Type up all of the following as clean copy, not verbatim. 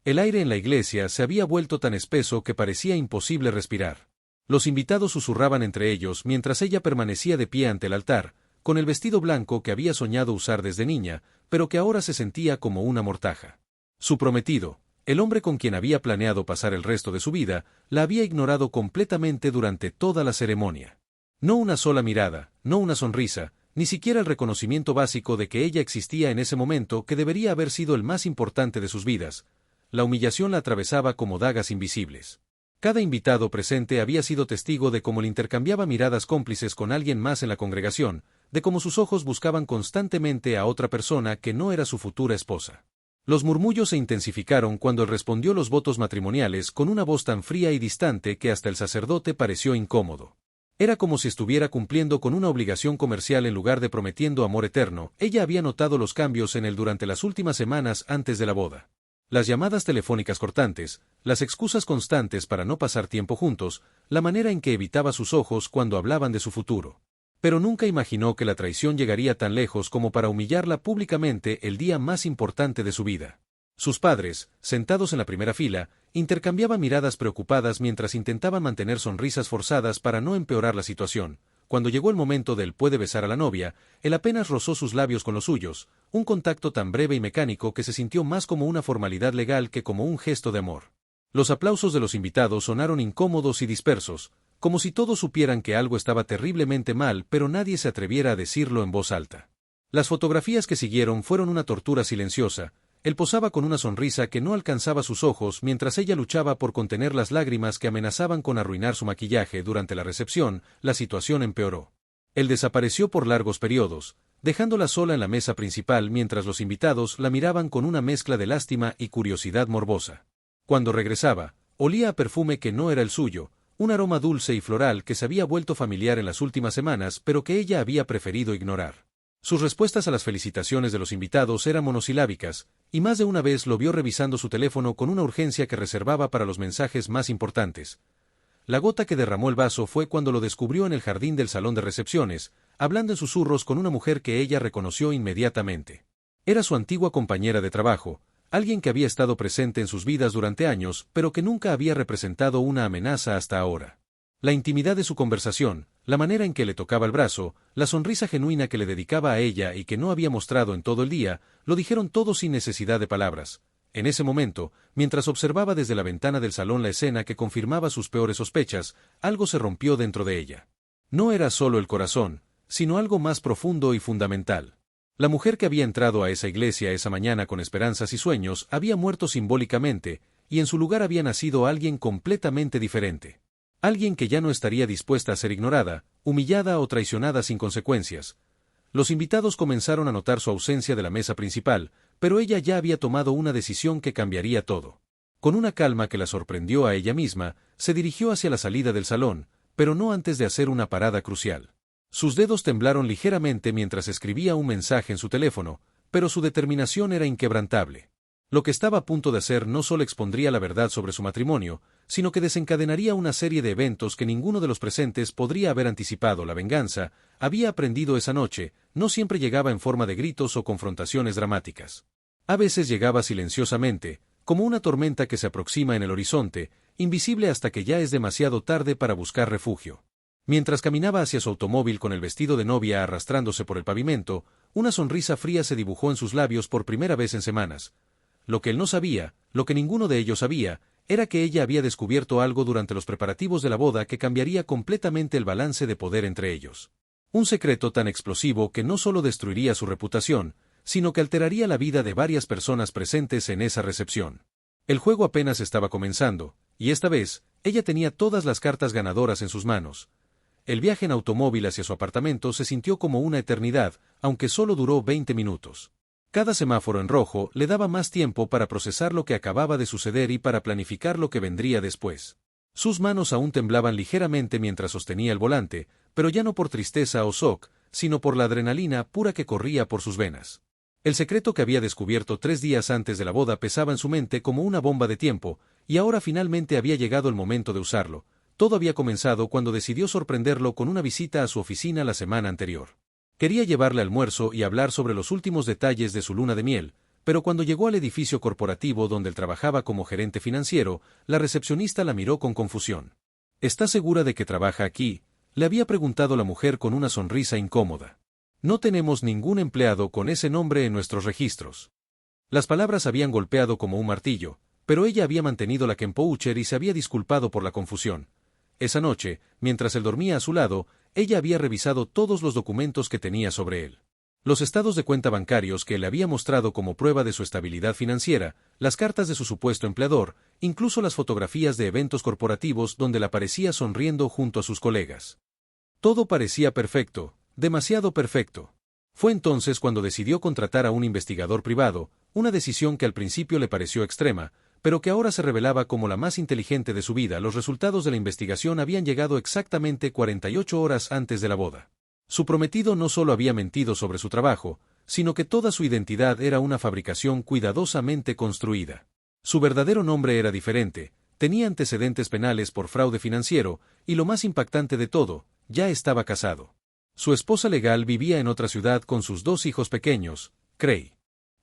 El aire en la iglesia se había vuelto tan espeso que parecía imposible respirar. Los invitados susurraban entre ellos mientras ella permanecía de pie ante el altar, con el vestido blanco que había soñado usar desde niña, pero que ahora se sentía como una mortaja. Su prometido, el hombre con quien había planeado pasar el resto de su vida, la había ignorado completamente durante toda la ceremonia. No una sola mirada, no una sonrisa, ni siquiera el reconocimiento básico de que ella existía en ese momento que debería haber sido el más importante de sus vidas. La humillación la atravesaba como dagas invisibles. Cada invitado presente había sido testigo de cómo le intercambiaba miradas cómplices con alguien más en la congregación, de cómo sus ojos buscaban constantemente a otra persona que no era su futura esposa. Los murmullos se intensificaron cuando él respondió los votos matrimoniales con una voz tan fría y distante que hasta el sacerdote pareció incómodo. Era como si estuviera cumpliendo con una obligación comercial en lugar de prometiendo amor eterno. Ella había notado los cambios en él durante las últimas semanas antes de la boda. Las llamadas telefónicas cortantes, las excusas constantes para no pasar tiempo juntos, la manera en que evitaba sus ojos cuando hablaban de su futuro. Pero nunca imaginó que la traición llegaría tan lejos como para humillarla públicamente el día más importante de su vida. Sus padres, sentados en la primera fila, intercambiaban miradas preocupadas mientras intentaban mantener sonrisas forzadas para no empeorar la situación. Cuando llegó el momento del puede besar a la novia, él apenas rozó sus labios con los suyos, un contacto tan breve y mecánico que se sintió más como una formalidad legal que como un gesto de amor. Los aplausos de los invitados sonaron incómodos y dispersos, como si todos supieran que algo estaba terriblemente mal, pero nadie se atreviera a decirlo en voz alta. Las fotografías que siguieron fueron una tortura silenciosa. Él posaba con una sonrisa que no alcanzaba sus ojos mientras ella luchaba por contener las lágrimas que amenazaban con arruinar su maquillaje. Durante la recepción, la situación empeoró. Él desapareció por largos periodos, dejándola sola en la mesa principal mientras los invitados la miraban con una mezcla de lástima y curiosidad morbosa. Cuando regresaba, olía a perfume que no era el suyo, un aroma dulce y floral que se había vuelto familiar en las últimas semanas pero que ella había preferido ignorar. Sus respuestas a las felicitaciones de los invitados eran monosilábicas, y más de una vez lo vio revisando su teléfono con una urgencia que reservaba para los mensajes más importantes. La gota que derramó el vaso fue cuando lo descubrió en el jardín del salón de recepciones, hablando en susurros con una mujer que ella reconoció inmediatamente. Era su antigua compañera de trabajo, alguien que había estado presente en sus vidas durante años, pero que nunca había representado una amenaza hasta ahora. La intimidad de su conversación, la manera en que le tocaba el brazo, la sonrisa genuina que le dedicaba a ella y que no había mostrado en todo el día, lo dijeron todo sin necesidad de palabras. En ese momento, mientras observaba desde la ventana del salón la escena que confirmaba sus peores sospechas, algo se rompió dentro de ella. No era solo el corazón, sino algo más profundo y fundamental. La mujer que había entrado a esa iglesia esa mañana con esperanzas y sueños había muerto simbólicamente, y en su lugar había nacido alguien completamente diferente. Alguien que ya no estaría dispuesta a ser ignorada, humillada o traicionada sin consecuencias. Los invitados comenzaron a notar su ausencia de la mesa principal, pero ella ya había tomado una decisión que cambiaría todo. Con una calma que la sorprendió a ella misma, se dirigió hacia la salida del salón, pero no antes de hacer una parada crucial. Sus dedos temblaron ligeramente mientras escribía un mensaje en su teléfono, pero su determinación era inquebrantable. Lo que estaba a punto de hacer no solo expondría la verdad sobre su matrimonio, sino que desencadenaría una serie de eventos que ninguno de los presentes podría haber anticipado. La venganza, había aprendido esa noche, no siempre llegaba en forma de gritos o confrontaciones dramáticas. A veces llegaba silenciosamente, como una tormenta que se aproxima en el horizonte, invisible hasta que ya es demasiado tarde para buscar refugio. Mientras caminaba hacia su automóvil con el vestido de novia arrastrándose por el pavimento, una sonrisa fría se dibujó en sus labios por primera vez en semanas. Lo que él no sabía, lo que ninguno de ellos sabía, era que ella había descubierto algo durante los preparativos de la boda que cambiaría completamente el balance de poder entre ellos. Un secreto tan explosivo que no solo destruiría su reputación, sino que alteraría la vida de varias personas presentes en esa recepción. El juego apenas estaba comenzando, y esta vez, ella tenía todas las cartas ganadoras en sus manos. El viaje en automóvil hacia su apartamento se sintió como una eternidad, aunque solo duró 20 minutos. Cada semáforo en rojo le daba más tiempo para procesar lo que acababa de suceder y para planificar lo que vendría después. Sus manos aún temblaban ligeramente mientras sostenía el volante, pero ya no por tristeza o shock, sino por la adrenalina pura que corría por sus venas. El secreto que había descubierto 3 días antes de la boda pesaba en su mente como una bomba de tiempo, y ahora finalmente había llegado el momento de usarlo. Todo había comenzado cuando decidió sorprenderlo con una visita a su oficina la semana anterior. Quería llevarle almuerzo y hablar sobre los últimos detalles de su luna de miel, pero cuando llegó al edificio corporativo donde él trabajaba como gerente financiero, la recepcionista la miró con confusión. ¿Está segura de que trabaja aquí?, le había preguntado la mujer con una sonrisa incómoda. No tenemos ningún empleado con ese nombre en nuestros registros. Las palabras habían golpeado como un martillo, pero ella había mantenido la compostura y se había disculpado por la confusión. Esa noche, mientras él dormía a su lado, ella había revisado todos los documentos que tenía sobre él. Los estados de cuenta bancarios que él había mostrado como prueba de su estabilidad financiera, las cartas de su supuesto empleador, incluso las fotografías de eventos corporativos donde la aparecía sonriendo junto a sus colegas. Todo parecía perfecto, demasiado perfecto. Fue entonces cuando decidió contratar a un investigador privado, una decisión que al principio le pareció extrema, pero que ahora se revelaba como la más inteligente de su vida. Los resultados de la investigación habían llegado exactamente 48 horas antes de la boda. Su prometido no solo había mentido sobre su trabajo, sino que toda su identidad era una fabricación cuidadosamente construida. Su verdadero nombre era diferente, tenía antecedentes penales por fraude financiero, y lo más impactante de todo, ya estaba casado. Su esposa legal vivía en otra ciudad con sus 2 hijos pequeños, Cray.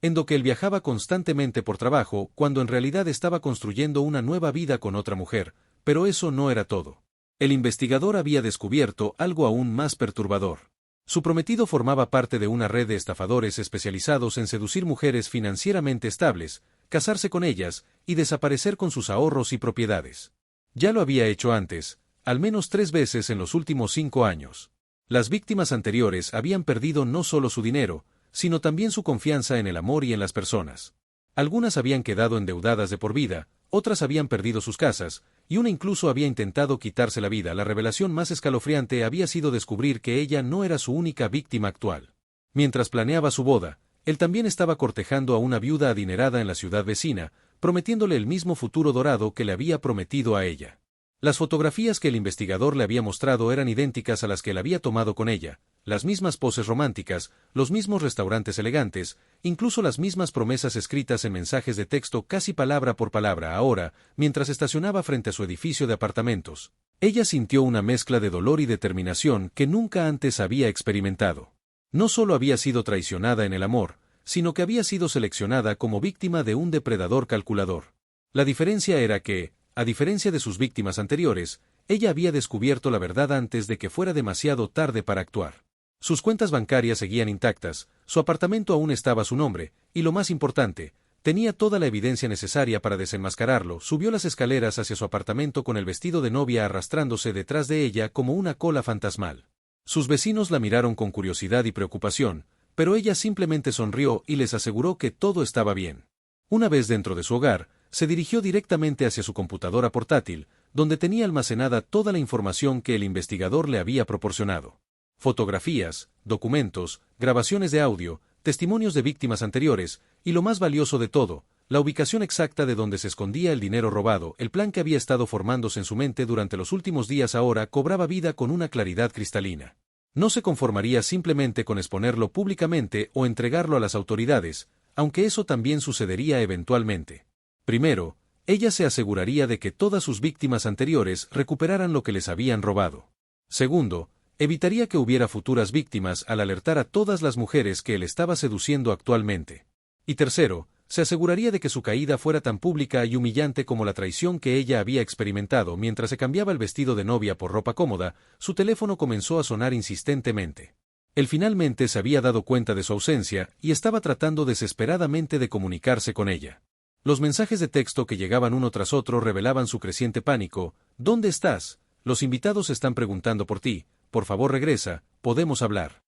En lo que él viajaba constantemente por trabajo, cuando en realidad estaba construyendo una nueva vida con otra mujer, pero eso no era todo. El investigador había descubierto algo aún más perturbador. Su prometido formaba parte de una red de estafadores especializados en seducir mujeres financieramente estables, casarse con ellas y desaparecer con sus ahorros y propiedades. Ya lo había hecho antes, al menos 3 veces en los últimos 5 años. Las víctimas anteriores habían perdido no solo su dinero, sino también su confianza en el amor y en las personas. Algunas habían quedado endeudadas de por vida, otras habían perdido sus casas, y una incluso había intentado quitarse la vida. La revelación más escalofriante había sido descubrir que ella no era su única víctima actual. Mientras planeaba su boda, él también estaba cortejando a una viuda adinerada en la ciudad vecina, prometiéndole el mismo futuro dorado que le había prometido a ella. Las fotografías que el investigador le había mostrado eran idénticas a las que él había tomado con ella, las mismas poses románticas, los mismos restaurantes elegantes, incluso las mismas promesas escritas en mensajes de texto casi palabra por palabra. Ahora, mientras estacionaba frente a su edificio de apartamentos, ella sintió una mezcla de dolor y determinación que nunca antes había experimentado. No solo había sido traicionada en el amor, sino que había sido seleccionada como víctima de un depredador calculador. La diferencia era que, a diferencia de sus víctimas anteriores, ella había descubierto la verdad antes de que fuera demasiado tarde para actuar. Sus cuentas bancarias seguían intactas, su apartamento aún estaba a su nombre, y lo más importante, tenía toda la evidencia necesaria para desenmascararlo. Subió las escaleras hacia su apartamento con el vestido de novia arrastrándose detrás de ella como una cola fantasmal. Sus vecinos la miraron con curiosidad y preocupación, pero ella simplemente sonrió y les aseguró que todo estaba bien. Una vez dentro de su hogar, se dirigió directamente hacia su computadora portátil, donde tenía almacenada toda la información que el investigador le había proporcionado. Fotografías, documentos, grabaciones de audio, testimonios de víctimas anteriores, y lo más valioso de todo, la ubicación exacta de donde se escondía el dinero robado. El plan que había estado formándose en su mente durante los últimos días ahora cobraba vida con una claridad cristalina. No se conformaría simplemente con exponerlo públicamente o entregarlo a las autoridades, aunque eso también sucedería eventualmente. Primero, ella se aseguraría de que todas sus víctimas anteriores recuperaran lo que les habían robado. Segundo, evitaría que hubiera futuras víctimas al alertar a todas las mujeres que él estaba seduciendo actualmente. Y tercero, se aseguraría de que su caída fuera tan pública y humillante como la traición que ella había experimentado. Mientras se cambiaba el vestido de novia por ropa cómoda, su teléfono comenzó a sonar insistentemente. Él finalmente se había dado cuenta de su ausencia y estaba tratando desesperadamente de comunicarse con ella. Los mensajes de texto que llegaban uno tras otro revelaban su creciente pánico. ¿Dónde estás? Los invitados están preguntando por ti. Por favor regresa, podemos hablar.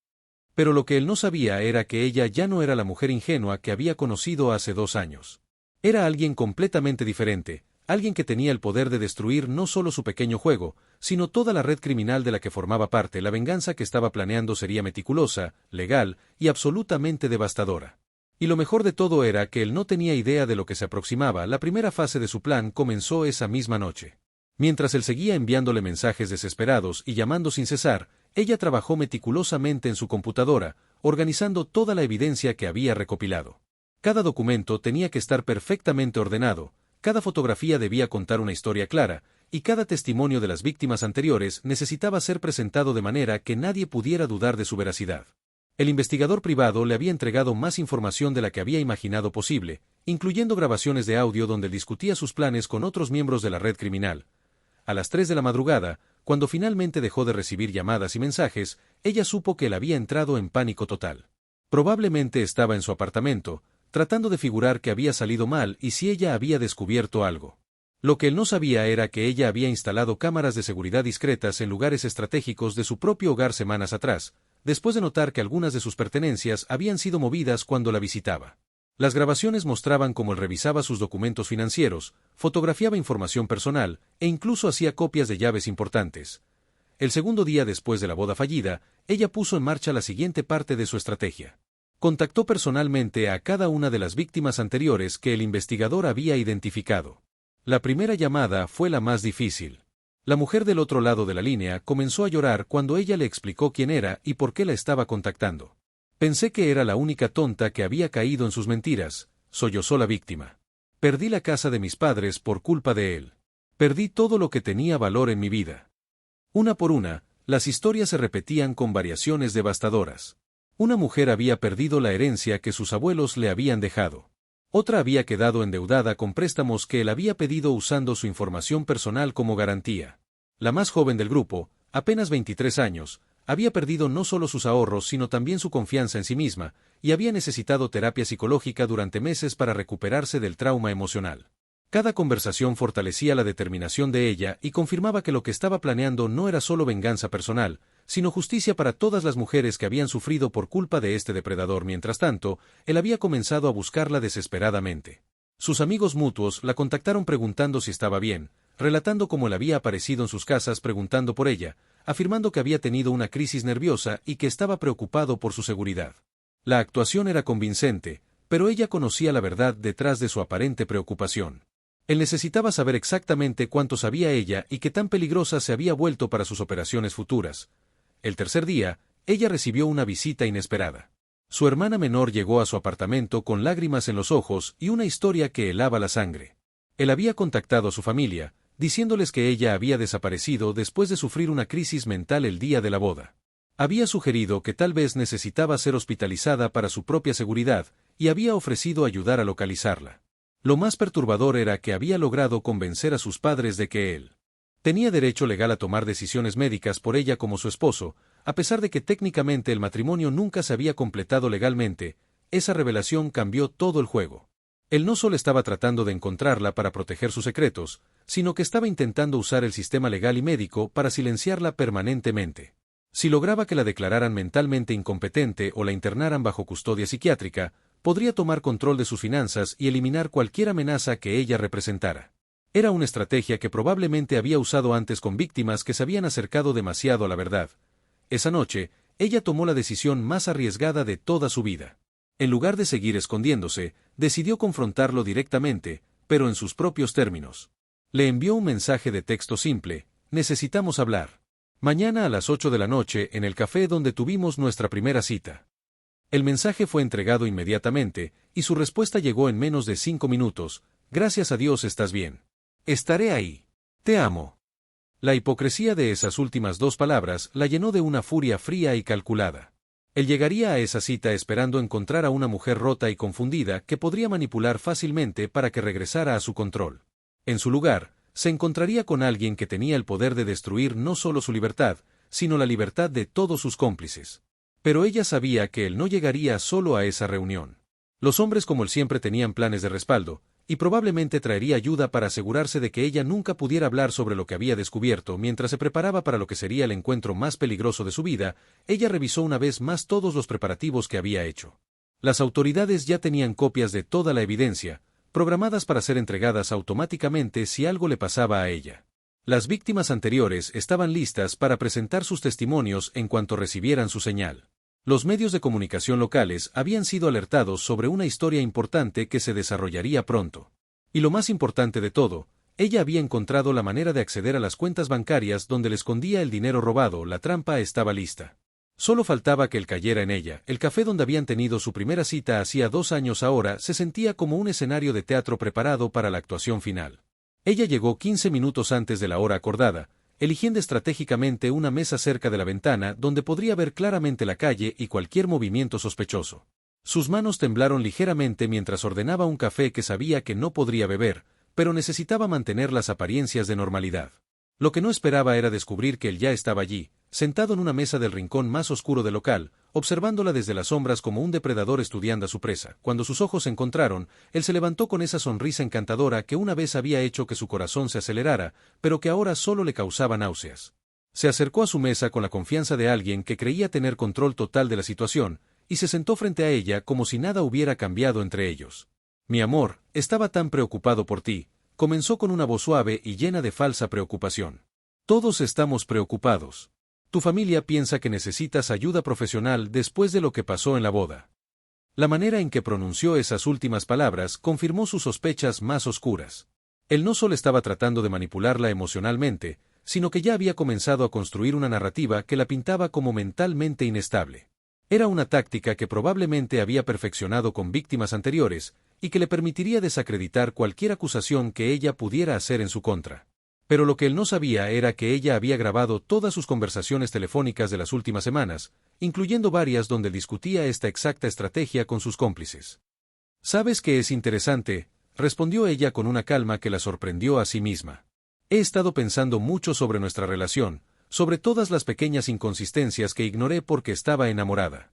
Pero lo que él no sabía era que ella ya no era la mujer ingenua que había conocido hace 2 años. Era alguien completamente diferente, alguien que tenía el poder de destruir no solo su pequeño juego, sino toda la red criminal de la que formaba parte. La venganza que estaba planeando sería meticulosa, legal y absolutamente devastadora. Y lo mejor de todo era que él no tenía idea de lo que se aproximaba. La primera fase de su plan comenzó esa misma noche. Mientras él seguía enviándole mensajes desesperados y llamando sin cesar, ella trabajó meticulosamente en su computadora, organizando toda la evidencia que había recopilado. Cada documento tenía que estar perfectamente ordenado, cada fotografía debía contar una historia clara, y cada testimonio de las víctimas anteriores necesitaba ser presentado de manera que nadie pudiera dudar de su veracidad. El investigador privado le había entregado más información de la que había imaginado posible, incluyendo grabaciones de audio donde discutía sus planes con otros miembros de la red criminal. A las 3 de la madrugada, cuando finalmente dejó de recibir llamadas y mensajes, ella supo que él había entrado en pánico total. Probablemente estaba en su apartamento, tratando de figurar que había salido mal y si ella había descubierto algo. Lo que él no sabía era que ella había instalado cámaras de seguridad discretas en lugares estratégicos de su propio hogar semanas atrás, después de notar que algunas de sus pertenencias habían sido movidas cuando la visitaba. Las grabaciones mostraban cómo él revisaba sus documentos financieros, fotografiaba información personal e incluso hacía copias de llaves importantes. El segundo día después de la boda fallida, ella puso en marcha la siguiente parte de su estrategia. Contactó personalmente a cada una de las víctimas anteriores que el investigador había identificado. La primera llamada fue la más difícil. La mujer del otro lado de la línea comenzó a llorar cuando ella le explicó quién era y por qué la estaba contactando. Pensé que era la única tonta que había caído en sus mentiras, sollozó la víctima. Perdí la casa de mis padres por culpa de él. Perdí todo lo que tenía valor en mi vida. Una por una, las historias se repetían con variaciones devastadoras. Una mujer había perdido la herencia que sus abuelos le habían dejado. Otra había quedado endeudada con préstamos que él había pedido usando su información personal como garantía. La más joven del grupo, apenas 23 años, había perdido no solo sus ahorros sino también su confianza en sí misma, y había necesitado terapia psicológica durante meses para recuperarse del trauma emocional. Cada conversación fortalecía la determinación de ella y confirmaba que lo que estaba planeando no era solo venganza personal, sino justicia para todas las mujeres que habían sufrido por culpa de este depredador. Mientras tanto, él había comenzado a buscarla desesperadamente. Sus amigos mutuos la contactaron preguntando si estaba bien, relatando cómo él había aparecido en sus casas preguntando por ella, afirmando que había tenido una crisis nerviosa y que estaba preocupado por su seguridad. La actuación era convincente, pero ella conocía la verdad detrás de su aparente preocupación. Él necesitaba saber exactamente cuánto sabía ella y qué tan peligrosa se había vuelto para sus operaciones futuras. El tercer día, ella recibió una visita inesperada. Su hermana menor llegó a su apartamento con lágrimas en los ojos y una historia que helaba la sangre. Él había contactado a su familia, diciéndoles que ella había desaparecido después de sufrir una crisis mental el día de la boda. Había sugerido que tal vez necesitaba ser hospitalizada para su propia seguridad, y había ofrecido ayudar a localizarla. Lo más perturbador era que había logrado convencer a sus padres de que él tenía derecho legal a tomar decisiones médicas por ella como su esposo, a pesar de que técnicamente el matrimonio nunca se había completado legalmente. Esa revelación cambió todo el juego. Él no solo estaba tratando de encontrarla para proteger sus secretos, sino que estaba intentando usar el sistema legal y médico para silenciarla permanentemente. Si lograba que la declararan mentalmente incompetente o la internaran bajo custodia psiquiátrica, podría tomar control de sus finanzas y eliminar cualquier amenaza que ella representara. Era una estrategia que probablemente había usado antes con víctimas que se habían acercado demasiado a la verdad. Esa noche, ella tomó la decisión más arriesgada de toda su vida. En lugar de seguir escondiéndose, decidió confrontarlo directamente, pero en sus propios términos. Le envió un mensaje de texto simple: necesitamos hablar. Mañana a las 8 de la noche en el café donde tuvimos nuestra primera cita. El mensaje fue entregado inmediatamente, y su respuesta llegó en menos de 5 minutos: gracias a Dios estás bien. Estaré ahí. Te amo. La hipocresía de esas últimas 2 palabras la llenó de una furia fría y calculada. Él llegaría a esa cita esperando encontrar a una mujer rota y confundida que podría manipular fácilmente para que regresara a su control. En su lugar, se encontraría con alguien que tenía el poder de destruir no solo su libertad, sino la libertad de todos sus cómplices. Pero ella sabía que él no llegaría solo a esa reunión. Los hombres como él siempre tenían planes de respaldo, y probablemente traería ayuda para asegurarse de que ella nunca pudiera hablar sobre lo que había descubierto. Mientras se preparaba para lo que sería el encuentro más peligroso de su vida, ella revisó una vez más todos los preparativos que había hecho. Las autoridades ya tenían copias de toda la evidencia, programadas para ser entregadas automáticamente si algo le pasaba a ella. Las víctimas anteriores estaban listas para presentar sus testimonios en cuanto recibieran su señal. Los medios de comunicación locales habían sido alertados sobre una historia importante que se desarrollaría pronto. Y lo más importante de todo, ella había encontrado la manera de acceder a las cuentas bancarias donde le escondía el dinero robado. La trampa estaba lista. Solo faltaba que él cayera en ella. El café donde habían tenido su primera cita hacía 2 años ahora se sentía como un escenario de teatro preparado para la actuación final. Ella llegó 15 minutos antes de la hora acordada, eligiendo estratégicamente una mesa cerca de la ventana donde podría ver claramente la calle y cualquier movimiento sospechoso. Sus manos temblaron ligeramente mientras ordenaba un café que sabía que no podría beber, pero necesitaba mantener las apariencias de normalidad. Lo que no esperaba era descubrir que él ya estaba allí, sentado en una mesa del rincón más oscuro del local, observándola desde las sombras como un depredador estudiando a su presa. Cuando sus ojos se encontraron, él se levantó con esa sonrisa encantadora que una vez había hecho que su corazón se acelerara, pero que ahora solo le causaba náuseas. Se acercó a su mesa con la confianza de alguien que creía tener control total de la situación, y se sentó frente a ella como si nada hubiera cambiado entre ellos. Mi amor, estaba tan preocupado por ti, comenzó con una voz suave y llena de falsa preocupación. Todos estamos preocupados. Tu familia piensa que necesitas ayuda profesional después de lo que pasó en la boda. La manera en que pronunció esas últimas palabras confirmó sus sospechas más oscuras. Él no solo estaba tratando de manipularla emocionalmente, sino que ya había comenzado a construir una narrativa que la pintaba como mentalmente inestable. Era una táctica que probablemente había perfeccionado con víctimas anteriores, y que le permitiría desacreditar cualquier acusación que ella pudiera hacer en su contra. Pero lo que él no sabía era que ella había grabado todas sus conversaciones telefónicas de las últimas semanas, incluyendo varias donde discutía esta exacta estrategia con sus cómplices. «¿Sabes qué es interesante?», respondió ella con una calma que la sorprendió a sí misma. «He estado pensando mucho sobre nuestra relación, sobre todas las pequeñas inconsistencias que ignoré porque estaba enamorada».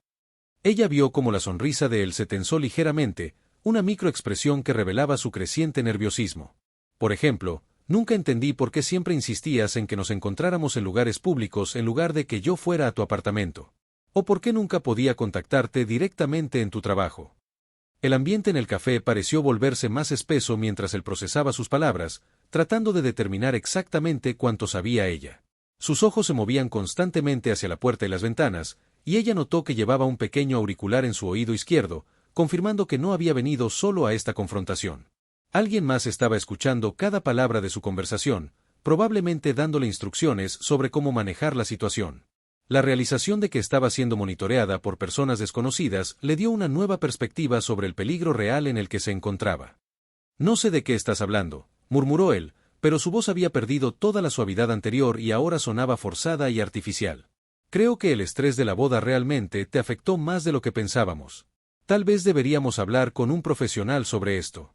Ella vio cómo la sonrisa de él se tensó ligeramente, una microexpresión que revelaba su creciente nerviosismo. «Por ejemplo, nunca entendí por qué siempre insistías en que nos encontráramos en lugares públicos en lugar de que yo fuera a tu apartamento. O por qué nunca podía contactarte directamente en tu trabajo». El ambiente en el café pareció volverse más espeso mientras él procesaba sus palabras, tratando de determinar exactamente cuánto sabía ella. Sus ojos se movían constantemente hacia la puerta y las ventanas, y ella notó que llevaba un pequeño auricular en su oído izquierdo, confirmando que no había venido solo a esta confrontación. Alguien más estaba escuchando cada palabra de su conversación, probablemente dándole instrucciones sobre cómo manejar la situación. La realización de que estaba siendo monitoreada por personas desconocidas le dio una nueva perspectiva sobre el peligro real en el que se encontraba. «No sé de qué estás hablando», murmuró él, pero su voz había perdido toda la suavidad anterior y ahora sonaba forzada y artificial. «Creo que el estrés de la boda realmente te afectó más de lo que pensábamos. Tal vez deberíamos hablar con un profesional sobre esto».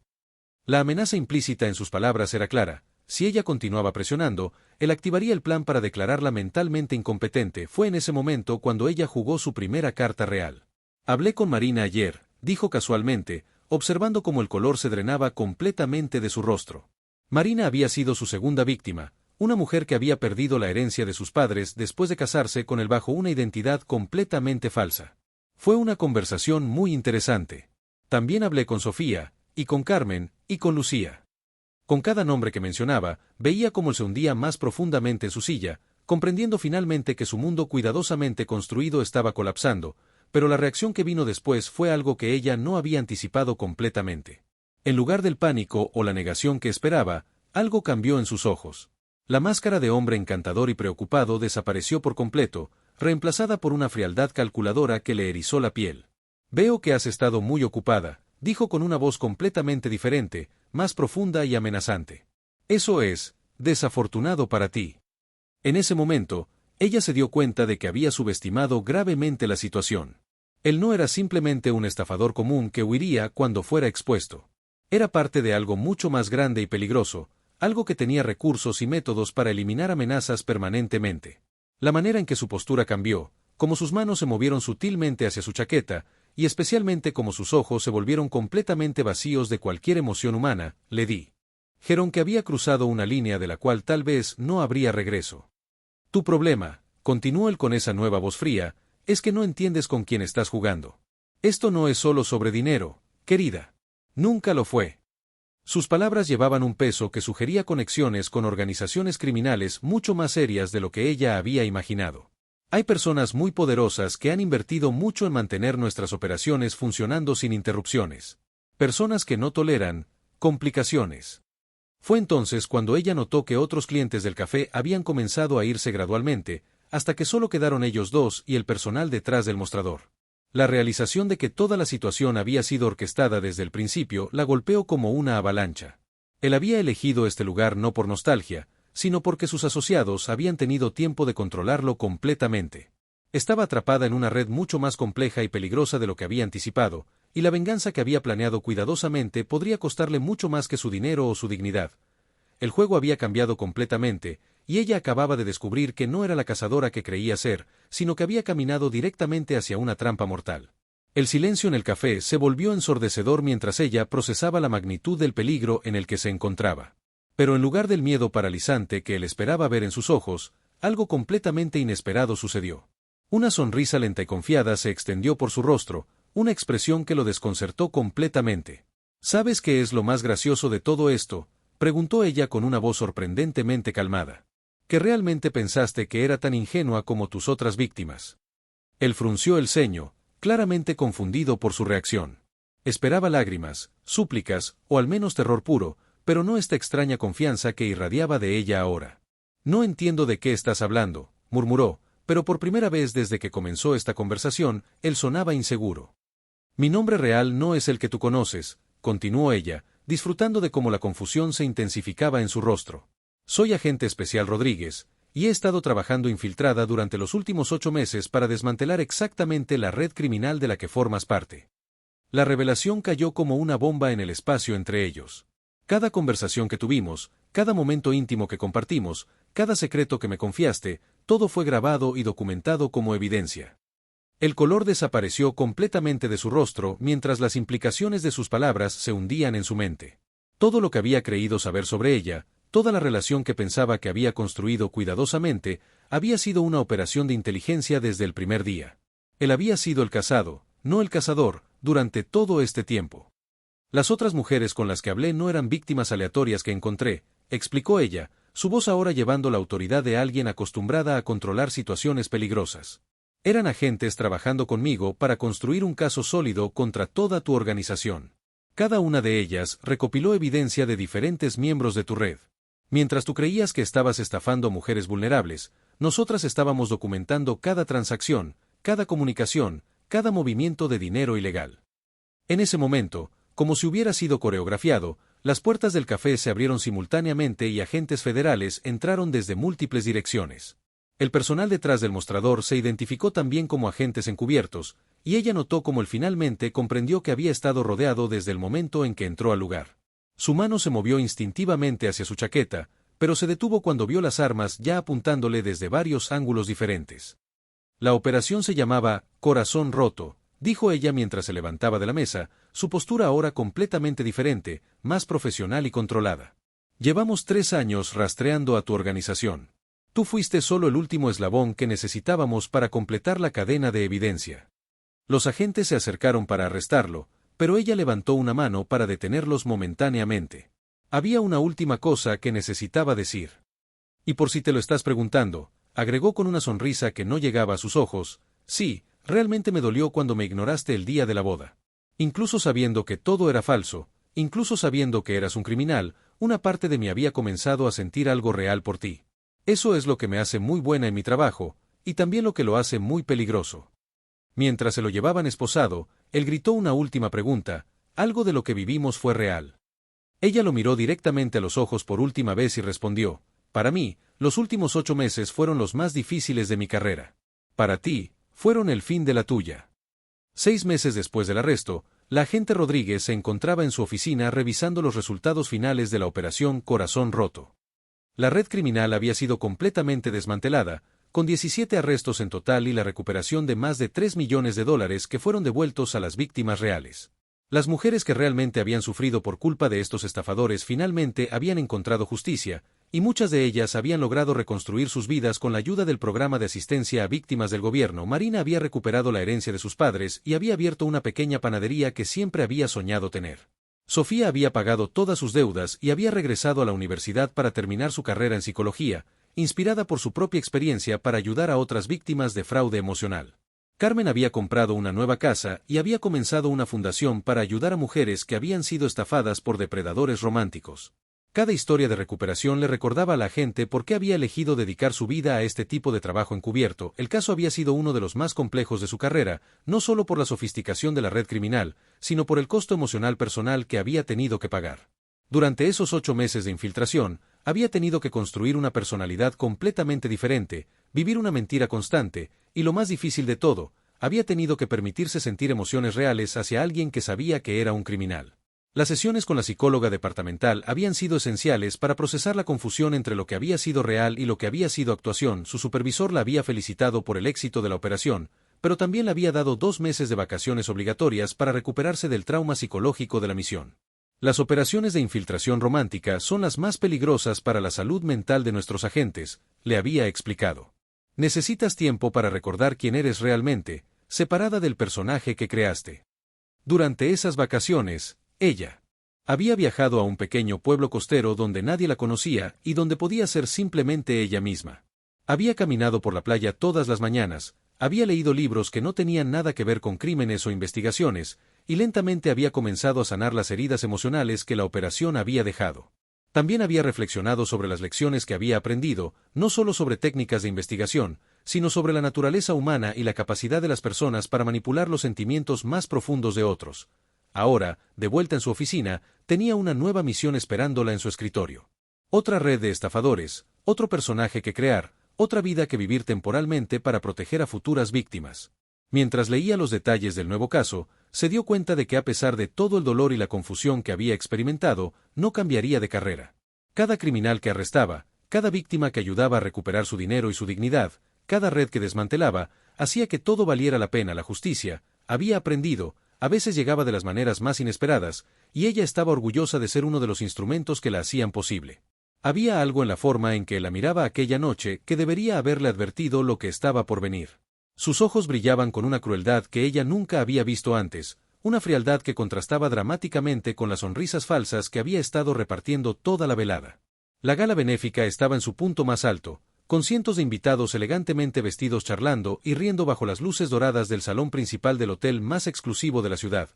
La amenaza implícita en sus palabras era clara. Si ella continuaba presionando, él activaría el plan para declararla mentalmente incompetente. Fue en ese momento cuando ella jugó su primera carta real. «Hablé con Marina ayer», dijo casualmente, observando cómo el color se drenaba completamente de su rostro. Marina había sido su segunda víctima, una mujer que había perdido la herencia de sus padres después de casarse con él bajo una identidad completamente falsa. Fue una conversación muy interesante. También hablé con Sofía, y con Carmen, y con Lucía. Con cada nombre que mencionaba, veía cómo se hundía más profundamente en su silla, comprendiendo finalmente que su mundo cuidadosamente construido estaba colapsando, pero la reacción que vino después fue algo que ella no había anticipado completamente. En lugar del pánico o la negación que esperaba, algo cambió en sus ojos. La máscara de hombre encantador y preocupado desapareció por completo, reemplazada por una frialdad calculadora que le erizó la piel. «Veo que has estado muy ocupada», dijo con una voz completamente diferente, más profunda y amenazante. «Eso es desafortunado para ti». En ese momento, ella se dio cuenta de que había subestimado gravemente la situación. Él no era simplemente un estafador común que huiría cuando fuera expuesto. Era parte de algo mucho más grande y peligroso, algo que tenía recursos y métodos para eliminar amenazas permanentemente. La manera en que su postura cambió, cómo sus manos se movieron sutilmente hacia su chaqueta, y especialmente cómo sus ojos se volvieron completamente vacíos de cualquier emoción humana, le dijeron que había cruzado una línea de la cual tal vez no habría regreso. «Tu problema», continuó él con esa nueva voz fría, «es que no entiendes con quién estás jugando. Esto no es solo sobre dinero, querida. Nunca lo fue». Sus palabras llevaban un peso que sugería conexiones con organizaciones criminales mucho más serias de lo que ella había imaginado. «Hay personas muy poderosas que han invertido mucho en mantener nuestras operaciones funcionando sin interrupciones. Personas que no toleran complicaciones». Fue entonces cuando ella notó que otros clientes del café habían comenzado a irse gradualmente, hasta que solo quedaron ellos dos y el personal detrás del mostrador. La realización de que toda la situación había sido orquestada desde el principio la golpeó como una avalancha. Él había elegido este lugar no por nostalgia, sino porque sus asociados habían tenido tiempo de controlarlo completamente. Estaba atrapada en una red mucho más compleja y peligrosa de lo que había anticipado, y la venganza que había planeado cuidadosamente podría costarle mucho más que su dinero o su dignidad. El juego había cambiado completamente, y ella acababa de descubrir que no era la cazadora que creía ser, sino que había caminado directamente hacia una trampa mortal. El silencio en el café se volvió ensordecedor mientras ella procesaba la magnitud del peligro en el que se encontraba. Pero en lugar del miedo paralizante que él esperaba ver en sus ojos, algo completamente inesperado sucedió. Una sonrisa lenta y confiada se extendió por su rostro, una expresión que lo desconcertó completamente. ¿Sabes qué es lo más gracioso de todo esto?, preguntó ella con una voz sorprendentemente calmada. ¿Que realmente pensaste que era tan ingenua como tus otras víctimas? Él frunció el ceño, claramente confundido por su reacción. Esperaba lágrimas, súplicas, o al menos terror puro, pero no esta extraña confianza que irradiaba de ella ahora. No entiendo de qué estás hablando, murmuró, pero por primera vez desde que comenzó esta conversación, él sonaba inseguro. Mi nombre real no es el que tú conoces, continuó ella, disfrutando de cómo la confusión se intensificaba en su rostro. Soy agente especial Rodríguez, y he estado trabajando infiltrada durante los últimos 8 meses para desmantelar exactamente la red criminal de la que formas parte. La revelación cayó como una bomba en el espacio entre ellos. Cada conversación que tuvimos, cada momento íntimo que compartimos, cada secreto que me confiaste, todo fue grabado y documentado como evidencia. El color desapareció completamente de su rostro mientras las implicaciones de sus palabras se hundían en su mente. Todo lo que había creído saber sobre ella, toda la relación que pensaba que había construido cuidadosamente, había sido una operación de inteligencia desde el primer día. Él había sido el cazado, no el cazador, durante todo este tiempo. Las otras mujeres con las que hablé no eran víctimas aleatorias que encontré, explicó ella, su voz ahora llevando la autoridad de alguien acostumbrada a controlar situaciones peligrosas. Eran agentes trabajando conmigo para construir un caso sólido contra toda tu organización. Cada una de ellas recopiló evidencia de diferentes miembros de tu red. Mientras tú creías que estabas estafando a mujeres vulnerables, nosotras estábamos documentando cada transacción, cada comunicación, cada movimiento de dinero ilegal. En ese momento, como si hubiera sido coreografiado, las puertas del café se abrieron simultáneamente y agentes federales entraron desde múltiples direcciones. El personal detrás del mostrador se identificó también como agentes encubiertos, y ella notó cómo él finalmente comprendió que había estado rodeado desde el momento en que entró al lugar. Su mano se movió instintivamente hacia su chaqueta, pero se detuvo cuando vio las armas ya apuntándole desde varios ángulos diferentes. La operación se llamaba Corazón Roto, dijo ella mientras se levantaba de la mesa, su postura ahora completamente diferente, más profesional y controlada. Llevamos 3 años rastreando a tu organización. Tú fuiste solo el último eslabón que necesitábamos para completar la cadena de evidencia. Los agentes se acercaron para arrestarlo, pero ella levantó una mano para detenerlos momentáneamente. Había una última cosa que necesitaba decir. Y por si te lo estás preguntando, agregó con una sonrisa que no llegaba a sus ojos, sí, realmente me dolió cuando me ignoraste el día de la boda. Incluso sabiendo que todo era falso, incluso sabiendo que eras un criminal, una parte de mí había comenzado a sentir algo real por ti. Eso es lo que me hace muy buena en mi trabajo, y también lo que lo hace muy peligroso. Mientras se lo llevaban esposado, él gritó una última pregunta, ¿algo de lo que vivimos fue real? Ella lo miró directamente a los ojos por última vez y respondió, para mí, los últimos 8 meses fueron los más difíciles de mi carrera. Para ti, fueron el fin de la tuya. 6 meses después del arresto, la agente Rodríguez se encontraba en su oficina revisando los resultados finales de la operación Corazón Roto. La red criminal había sido completamente desmantelada, con 17 arrestos en total y la recuperación de más de $3 millones que fueron devueltos a las víctimas reales. Las mujeres que realmente habían sufrido por culpa de estos estafadores finalmente habían encontrado justicia, y muchas de ellas habían logrado reconstruir sus vidas con la ayuda del programa de asistencia a víctimas del gobierno. Marina había recuperado la herencia de sus padres y había abierto una pequeña panadería que siempre había soñado tener. Sofía había pagado todas sus deudas y había regresado a la universidad para terminar su carrera en psicología, inspirada por su propia experiencia para ayudar a otras víctimas de fraude emocional. Carmen había comprado una nueva casa y había comenzado una fundación para ayudar a mujeres que habían sido estafadas por depredadores románticos. Cada historia de recuperación le recordaba a la gente por qué había elegido dedicar su vida a este tipo de trabajo encubierto. El caso había sido uno de los más complejos de su carrera, no solo por la sofisticación de la red criminal, sino por el costo emocional personal que había tenido que pagar. Durante esos 8 meses de infiltración, había tenido que construir una personalidad completamente diferente, vivir una mentira constante, y lo más difícil de todo, había tenido que permitirse sentir emociones reales hacia alguien que sabía que era un criminal. Las sesiones con la psicóloga departamental habían sido esenciales para procesar la confusión entre lo que había sido real y lo que había sido actuación. Su supervisor la había felicitado por el éxito de la operación, pero también le había dado 2 meses de vacaciones obligatorias para recuperarse del trauma psicológico de la misión. Las operaciones de infiltración romántica son las más peligrosas para la salud mental de nuestros agentes, le había explicado. Necesitas tiempo para recordar quién eres realmente, separada del personaje que creaste. Durante esas vacaciones, ella había viajado a un pequeño pueblo costero donde nadie la conocía y donde podía ser simplemente ella misma. Había caminado por la playa todas las mañanas, había leído libros que no tenían nada que ver con crímenes o investigaciones, y lentamente había comenzado a sanar las heridas emocionales que la operación había dejado. También había reflexionado sobre las lecciones que había aprendido, no solo sobre técnicas de investigación, sino sobre la naturaleza humana y la capacidad de las personas para manipular los sentimientos más profundos de otros. Ahora, de vuelta en su oficina, tenía una nueva misión esperándola en su escritorio. Otra red de estafadores, otro personaje que crear, otra vida que vivir temporalmente para proteger a futuras víctimas. Mientras leía los detalles del nuevo caso, se dio cuenta de que a pesar de todo el dolor y la confusión que había experimentado, no cambiaría de carrera. Cada criminal que arrestaba, cada víctima que ayudaba a recuperar su dinero y su dignidad, cada red que desmantelaba, hacía que todo valiera la pena. La justicia, había aprendido, a veces llegaba de las maneras más inesperadas, y ella estaba orgullosa de ser uno de los instrumentos que la hacían posible. Había algo en la forma en que la miraba aquella noche que debería haberle advertido lo que estaba por venir. Sus ojos brillaban con una crueldad que ella nunca había visto antes, una frialdad que contrastaba dramáticamente con las sonrisas falsas que había estado repartiendo toda la velada. La gala benéfica estaba en su punto más alto, con cientos de invitados elegantemente vestidos charlando y riendo bajo las luces doradas del salón principal del hotel más exclusivo de la ciudad.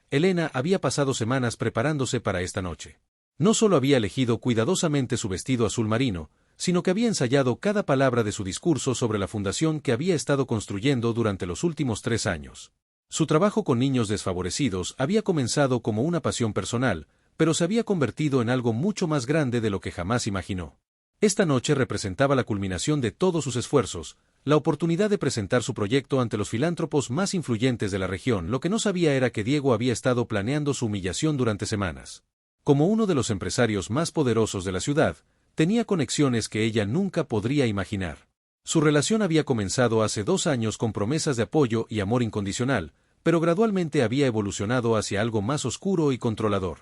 Elena había pasado semanas preparándose para esta noche. No solo había elegido cuidadosamente su vestido azul marino, sino que había ensayado cada palabra de su discurso sobre la fundación que había estado construyendo durante los últimos 3 años. Su trabajo con niños desfavorecidos había comenzado como una pasión personal, pero se había convertido en algo mucho más grande de lo que jamás imaginó. Esta noche representaba la culminación de todos sus esfuerzos, la oportunidad de presentar su proyecto ante los filántropos más influyentes de la región. Lo que no sabía era que Diego había estado planeando su humillación durante semanas. Como uno de los empresarios más poderosos de la ciudad, tenía conexiones que ella nunca podría imaginar. Su relación había comenzado hace 2 años con promesas de apoyo y amor incondicional, pero gradualmente había evolucionado hacia algo más oscuro y controlador.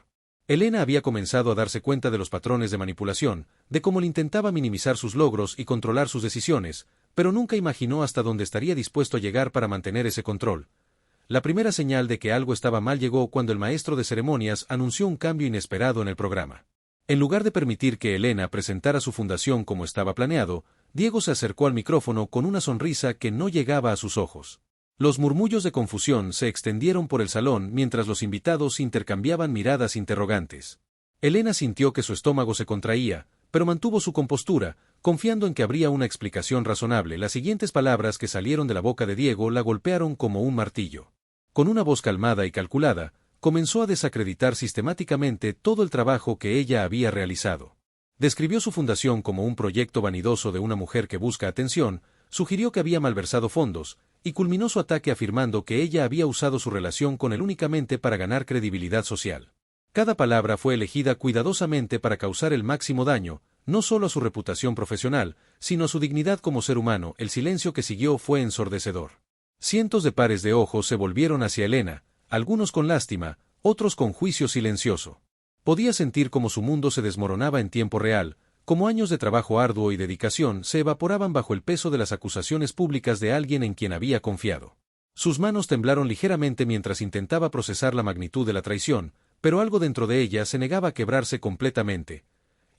Elena había comenzado a darse cuenta de los patrones de manipulación, de cómo él intentaba minimizar sus logros y controlar sus decisiones, pero nunca imaginó hasta dónde estaría dispuesto a llegar para mantener ese control. La primera señal de que algo estaba mal llegó cuando el maestro de ceremonias anunció un cambio inesperado en el programa. En lugar de permitir que Elena presentara su fundación como estaba planeado, Diego se acercó al micrófono con una sonrisa que no llegaba a sus ojos. Los murmullos de confusión se extendieron por el salón mientras los invitados intercambiaban miradas interrogantes. Elena sintió que su estómago se contraía, pero mantuvo su compostura, confiando en que habría una explicación razonable. Las siguientes palabras que salieron de la boca de Diego la golpearon como un martillo. Con una voz calmada y calculada, comenzó a desacreditar sistemáticamente todo el trabajo que ella había realizado. Describió su fundación como un proyecto vanidoso de una mujer que busca atención, sugirió que había malversado fondos, y culminó su ataque afirmando que ella había usado su relación con él únicamente para ganar credibilidad social. Cada palabra fue elegida cuidadosamente para causar el máximo daño, no solo a su reputación profesional, sino a su dignidad como ser humano. El silencio que siguió fue ensordecedor. Cientos de pares de ojos se volvieron hacia Elena, algunos con lástima, otros con juicio silencioso. Podía sentir cómo su mundo se desmoronaba en tiempo real, como años de trabajo arduo y dedicación se evaporaban bajo el peso de las acusaciones públicas de alguien en quien había confiado. Sus manos temblaron ligeramente mientras intentaba procesar la magnitud de la traición, pero algo dentro de ella se negaba a quebrarse completamente.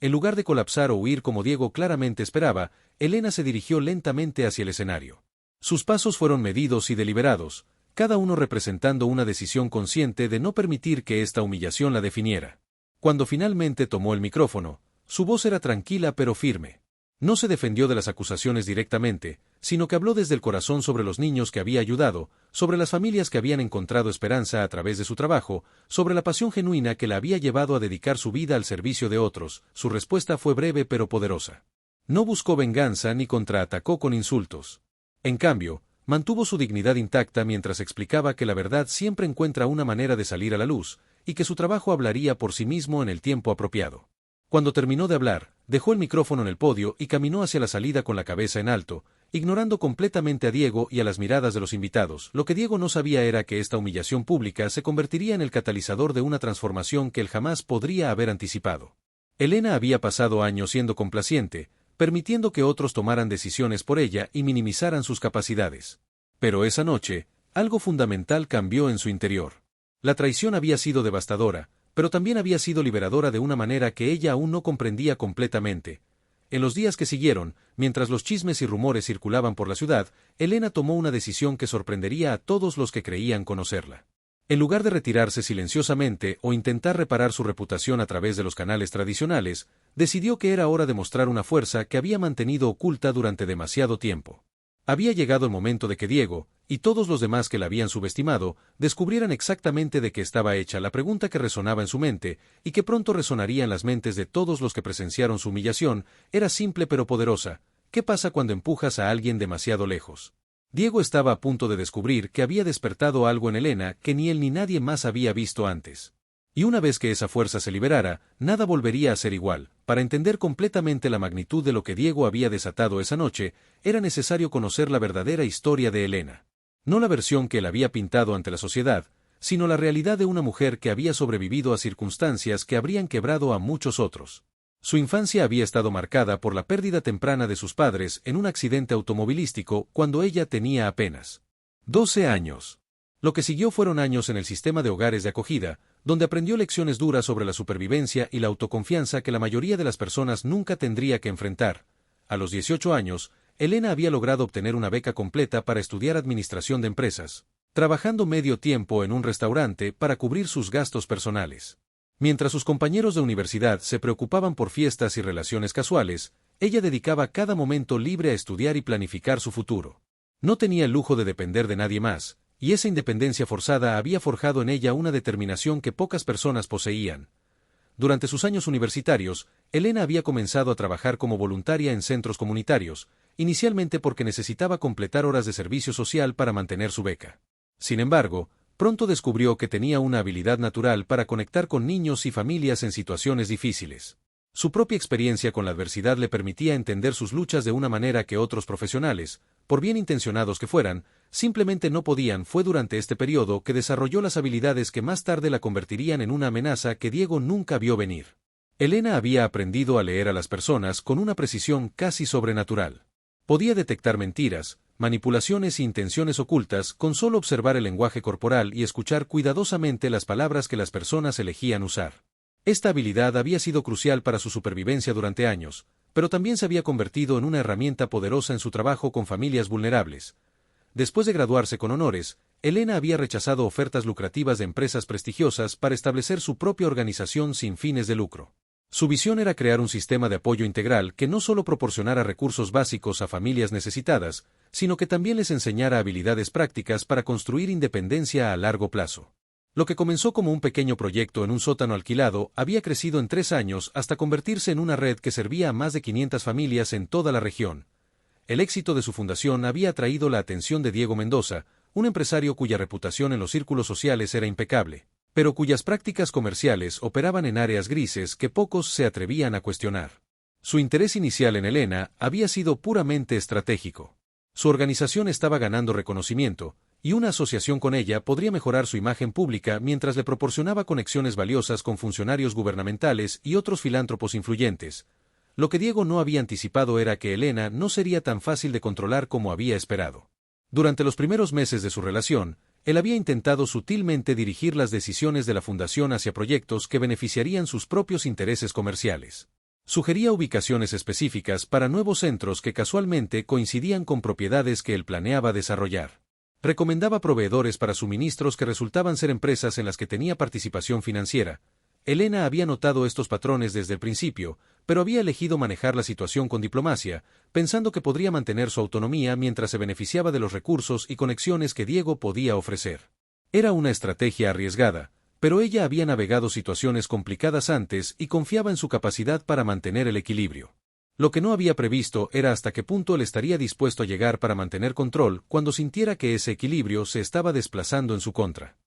En lugar de colapsar o huir como Diego claramente esperaba, Elena se dirigió lentamente hacia el escenario. Sus pasos fueron medidos y deliberados, cada uno representando una decisión consciente de no permitir que esta humillación la definiera. Cuando finalmente tomó el micrófono, su voz era tranquila pero firme. No se defendió de las acusaciones directamente, sino que habló desde el corazón sobre los niños que había ayudado, sobre las familias que habían encontrado esperanza a través de su trabajo, sobre la pasión genuina que la había llevado a dedicar su vida al servicio de otros. Su respuesta fue breve pero poderosa. No buscó venganza ni contraatacó con insultos. En cambio, mantuvo su dignidad intacta mientras explicaba que la verdad siempre encuentra una manera de salir a la luz, y que su trabajo hablaría por sí mismo en el tiempo apropiado. Cuando terminó de hablar, dejó el micrófono en el podio y caminó hacia la salida con la cabeza en alto, ignorando completamente a Diego y a las miradas de los invitados. Lo que Diego no sabía era que esta humillación pública se convertiría en el catalizador de una transformación que él jamás podría haber anticipado. Elena había pasado años siendo complaciente, permitiendo que otros tomaran decisiones por ella y minimizaran sus capacidades. Pero esa noche, algo fundamental cambió en su interior. La traición había sido devastadora, pero también había sido liberadora de una manera que ella aún no comprendía completamente. En los días que siguieron, mientras los chismes y rumores circulaban por la ciudad, Elena tomó una decisión que sorprendería a todos los que creían conocerla. En lugar de retirarse silenciosamente o intentar reparar su reputación a través de los canales tradicionales, decidió que era hora de mostrar una fuerza que había mantenido oculta durante demasiado tiempo. Había llegado el momento de que Diego, y todos los demás que la habían subestimado, descubrieran exactamente de qué estaba hecha la pregunta que resonaba en su mente, y que pronto resonaría en las mentes de todos los que presenciaron su humillación, era simple pero poderosa. ¿Qué pasa cuando empujas a alguien demasiado lejos? Diego estaba a punto de descubrir que había despertado algo en Elena que ni él ni nadie más había visto antes. Y una vez que esa fuerza se liberara, nada volvería a ser igual. Para entender completamente la magnitud de lo que Diego había desatado esa noche, era necesario conocer la verdadera historia de Elena. No la versión que él había pintado ante la sociedad, sino la realidad de una mujer que había sobrevivido a circunstancias que habrían quebrado a muchos otros. Su infancia había estado marcada por la pérdida temprana de sus padres en un accidente automovilístico cuando ella tenía apenas 12 años. Lo que siguió fueron años en el sistema de hogares de acogida, donde aprendió lecciones duras sobre la supervivencia y la autoconfianza que la mayoría de las personas nunca tendría que enfrentar. A los 18 años, Elena había logrado obtener una beca completa para estudiar administración de empresas, trabajando medio tiempo en un restaurante para cubrir sus gastos personales. Mientras sus compañeros de universidad se preocupaban por fiestas y relaciones casuales, ella dedicaba cada momento libre a estudiar y planificar su futuro. No tenía el lujo de depender de nadie más, y esa independencia forzada había forjado en ella una determinación que pocas personas poseían. Durante sus años universitarios, Elena había comenzado a trabajar como voluntaria en centros comunitarios, inicialmente porque necesitaba completar horas de servicio social para mantener su beca. Sin embargo, pronto descubrió que tenía una habilidad natural para conectar con niños y familias en situaciones difíciles. Su propia experiencia con la adversidad le permitía entender sus luchas de una manera que otros profesionales, por bien intencionados que fueran, simplemente no podían. Fue durante este periodo que desarrolló las habilidades que más tarde la convertirían en una amenaza que Diego nunca vio venir. Elena había aprendido a leer a las personas con una precisión casi sobrenatural. Podía detectar mentiras, manipulaciones e intenciones ocultas con solo observar el lenguaje corporal y escuchar cuidadosamente las palabras que las personas elegían usar. Esta habilidad había sido crucial para su supervivencia durante años, pero también se había convertido en una herramienta poderosa en su trabajo con familias vulnerables. Después de graduarse con honores, Elena había rechazado ofertas lucrativas de empresas prestigiosas para establecer su propia organización sin fines de lucro. Su visión era crear un sistema de apoyo integral que no solo proporcionara recursos básicos a familias necesitadas, sino que también les enseñara habilidades prácticas para construir independencia a largo plazo. Lo que comenzó como un pequeño proyecto en un sótano alquilado había crecido en 3 años hasta convertirse en una red que servía a más de 500 familias en toda la región. El éxito de su fundación había atraído la atención de Diego Mendoza, un empresario cuya reputación en los círculos sociales era impecable, pero cuyas prácticas comerciales operaban en áreas grises que pocos se atrevían a cuestionar. Su interés inicial en Elena había sido puramente estratégico. Su organización estaba ganando reconocimiento, y una asociación con ella podría mejorar su imagen pública mientras le proporcionaba conexiones valiosas con funcionarios gubernamentales y otros filántropos influyentes. Lo que Diego no había anticipado era que Elena no sería tan fácil de controlar como había esperado. Durante los primeros meses de su relación, él había intentado sutilmente dirigir las decisiones de la fundación hacia proyectos que beneficiarían sus propios intereses comerciales. Sugería ubicaciones específicas para nuevos centros que casualmente coincidían con propiedades que él planeaba desarrollar. Recomendaba proveedores para suministros que resultaban ser empresas en las que tenía participación financiera. Elena había notado estos patrones desde el principio, pero había elegido manejar la situación con diplomacia, pensando que podría mantener su autonomía mientras se beneficiaba de los recursos y conexiones que Diego podía ofrecer. Era una estrategia arriesgada, pero ella había navegado situaciones complicadas antes y confiaba en su capacidad para mantener el equilibrio. Lo que no había previsto era hasta qué punto él estaría dispuesto a llegar para mantener control cuando sintiera que ese equilibrio se estaba desplazando en su contra.